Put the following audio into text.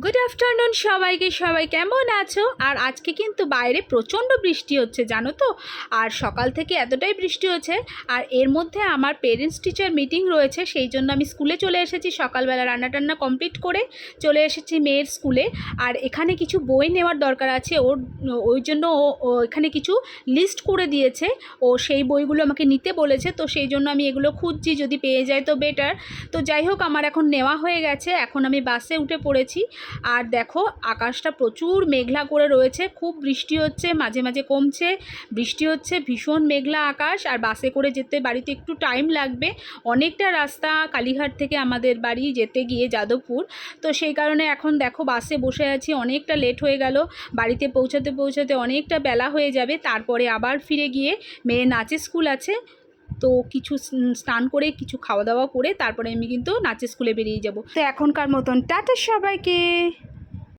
Good afternoon সবাইকে। সবাই কেমন আছো? আর আজকে কিন্তু বাইরে প্রচণ্ড বৃষ্টি হচ্ছে জানো তো। আর সকাল থেকে এতটাই বৃষ্টি হচ্ছে। আর এর মধ্যে আমার পেরেন্টস টিচার মিটিং রয়েছে, সেই জন্য আমি স্কুলে চলে এসেছি। সকালবেলা রান্না টান্না কমপ্লিট করে চলে এসেছি মেয়ের স্কুলে। আর এখানে কিছু বই নেওয়ার দরকার আছে ওই জন্য ও এখানে কিছু লিস্ট করে দিয়েছে। ও সেই বইগুলো আমাকে নিতে বলেছে, তো সেই জন্য আমি এগুলো খুঁজছি, যদি পেয়ে যায় তো বেটার। তো যাই হোক, আমার এখন নেওয়া হয়ে গেছে, এখন আমি বাসে উঠে পড়েছি। আর দেখো, আকাশটা প্রচুর মেঘলা করে রয়েছে, খুব বৃষ্টি হচ্ছে, মাঝে মাঝে কমছে, বৃষ্টি হচ্ছে, ভীষণ মেঘলা আকাশ। আর বাসে করে যেতে বাড়িতে একটু টাইম লাগবে, অনেকটা রাস্তা কালীঘাট থেকে আমাদের বাড়ি যেতে গিয়ে যাদবপুর। তো সেই কারণে এখন দেখো বাসে বসে আছি, অনেকটা লেট হয়ে গেল, বাড়িতে পৌঁছাতে পৌঁছাতে অনেকটা বেলা হয়ে যাবে। তারপরে আবার ফিরে গিয়ে মেয়ে নাচের স্কুল আছে, তো কিছু স্নান করে কিছু খাওয়া দাওয়া করে তারপরে আমি কিন্তু নাচের স্কুলে বেরিয়ে যাব। তো এখনকার মতন টাটা সবাইকে।